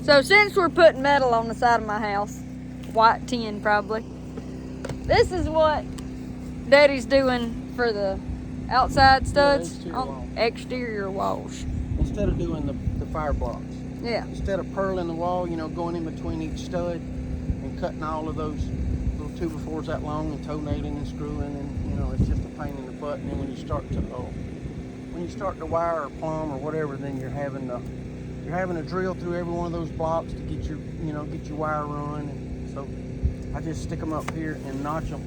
So since we're putting metal on the side of my house, white tin probably, this is what Daddy's doing for the outside studs on exterior walls. Instead of doing the fire blocks. Yeah. Instead of purling the wall, you know, going in between each stud and cutting all of those little 2x4s that long and toe nailing and screwing, and you know, it's just a pain in the butt. And then when you start to wire or plumb or whatever, then you're having to drill through every one of those blocks to get your wire run. And so I just stick them up here and notch them.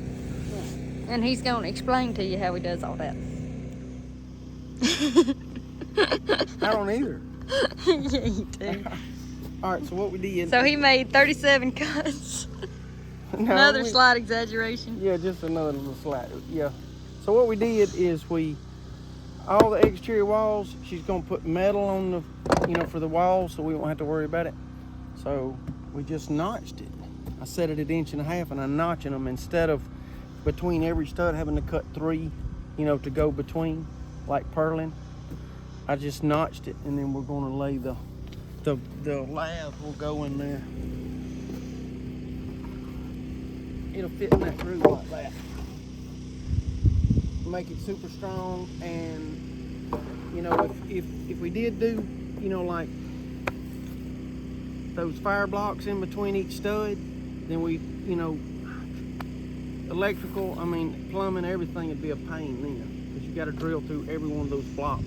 And he's going to explain to you how he does all that. I don't either. Yeah, you do. All right, so what we did. So he made 37 cuts. No, another slight exaggeration. Yeah, just another little slight. Yeah. So what we did is all the exterior walls, she's gonna put metal on the, for the walls, so we won't have to worry about it. So we just notched it. I set it at 1.5 inches, and I'm notching them instead of between every stud having to cut 3, to go between, like purling. I just notched it, and then we're gonna lay the lath will go in there. It'll fit in that groove like that. Make it super strong, and if we did do like those fire blocks in between each stud, then we electrical, plumbing, everything would be a pain then, because you got to drill through every one of those blocks.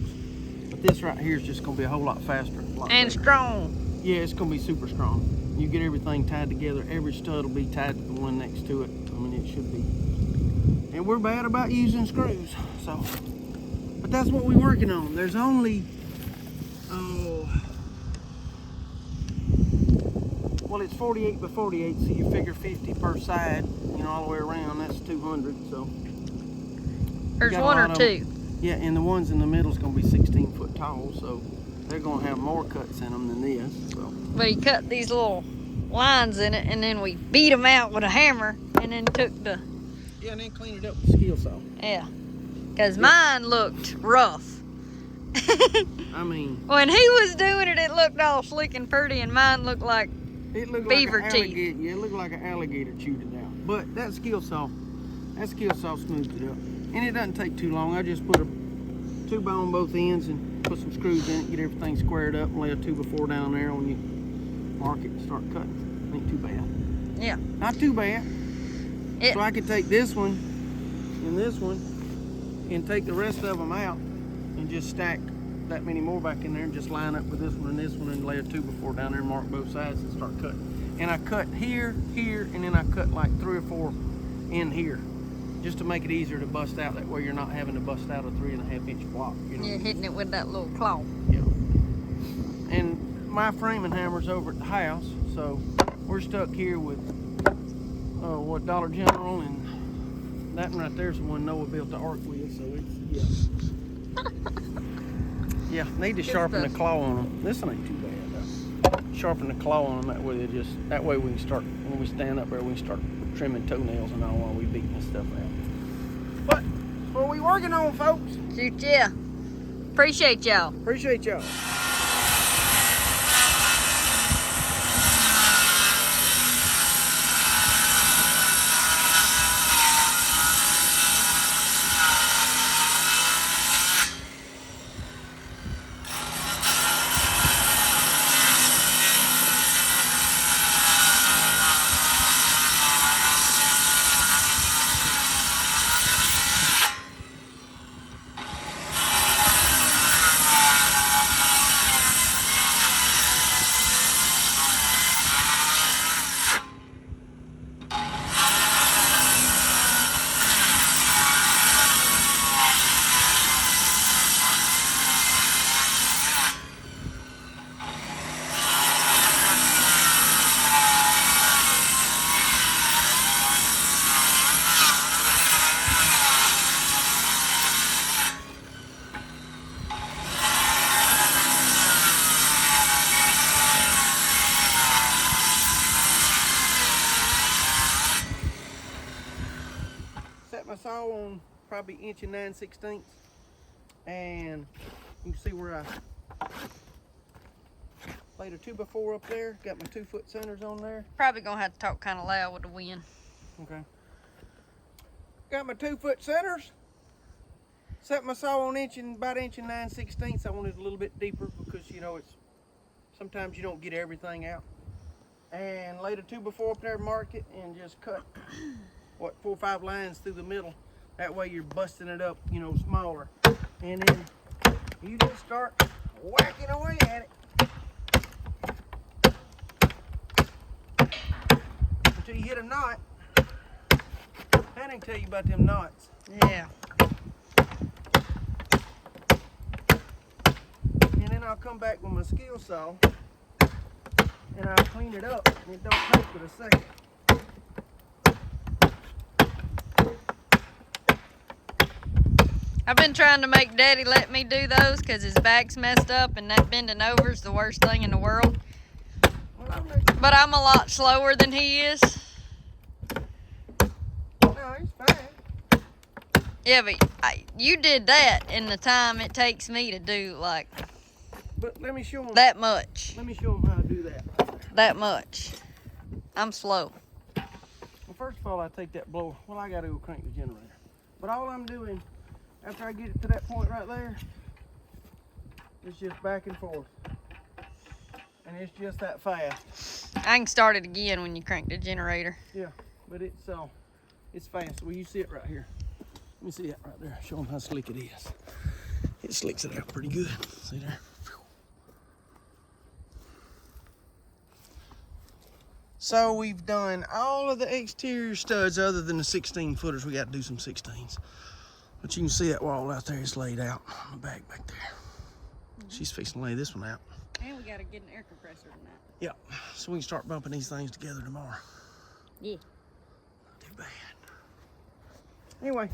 But this right here is just going to be a whole lot faster. And strong. Yeah, it's going to be super strong. You get everything tied together. Every stud will be tied to the one next to it. It should be. And we're bad about using screws, so. But that's what we're working on. There's only, well, it's 48 by 48, so you figure 50 per side, all the way around. That's 200, so. There's one or two. Yeah, and the ones in the middle is going to be 16 foot tall, so they're going to have more cuts in them than this. So. But he cut these little lines in it, and then we beat them out with a hammer, and then took the... Yeah, and then clean it up with a skill saw. Yeah, because mine looked rough. When he was doing it, it looked all slick and pretty, and mine looked like beaver teeth. Yeah, it looked like an alligator chewed it out. But that skill saw smoothed it up. And it doesn't take too long. I just put a 2x on both ends and put some screws in it, get everything squared up, and lay a 2x4 down there when you mark it and start cutting. Ain't too bad. Yeah. Not too bad. So I could take this one and this one and take the rest of them out and just stack that many more back in there and just line up with this one and lay a 2x4 down there and mark both sides and start cutting. And I cut here, here, and then I cut like 3 or 4 in here, just to make it easier to bust out. That way you're not having to bust out a 3.5 inch block. You're hitting it with that little claw. Yeah. And my framing hammer's over at the house, so we're stuck here with Dollar General, and that one right there's the one Noah built the ark with, so it's, yeah. Need to sharpen the claw on them. This one ain't too bad though. Sharpen the claw on them, that way we can start, when we stand up there, we can start trimming toenails and all while we beating this stuff out. But that's what we working on, folks. Shoot, yeah. Appreciate y'all. Appreciate y'all. My saw on probably 1 9/16, and you can see where I Laid a 2x4 up there. Got my 2-foot centers on there. Probably gonna have to talk kind of loud with the wind. Okay. Got my 2-foot centers. Set my saw on about 1 9/16. I want it a little bit deeper because you know it's sometimes you don't get everything out. And laid a 2x4 up there, mark it, and just cut 4 or 5 lines through the middle. That way you're busting it up, you know, smaller. And then you just start whacking away at it until you hit a knot. I didn't tell you about them knots. Yeah. And then I'll come back with my skill saw and I'll clean it up. And it don't take but a second. I've been trying to make Daddy let me do those because his back's messed up and that bending over is the worst thing in the world. But I'm a lot slower than he is. No, he's fine. Yeah, but you did that in the time it takes me to do like But let me show him that much. Let me show him how to do that. That much. I'm slow. Well, first of all, I take that blower. Well, I gotta go crank the generator. But all I'm doing after I get it to that point right there, it's just back and forth. And it's just that fast. I can start it again when you crank the generator. Yeah, but it's fast. Well, you see it right here. Let me see it right there. Show them how slick it is. It slicks it out pretty good. See there? So we've done all of the exterior studs other than the 16-footers. We got to do some 16s. But you can see that wall out there is laid out on the back there. She's fixing to lay this one out. And we got to get an air compressor tonight. Yep. So we can start bumping these things together tomorrow. Yeah. Not too bad. Anyway,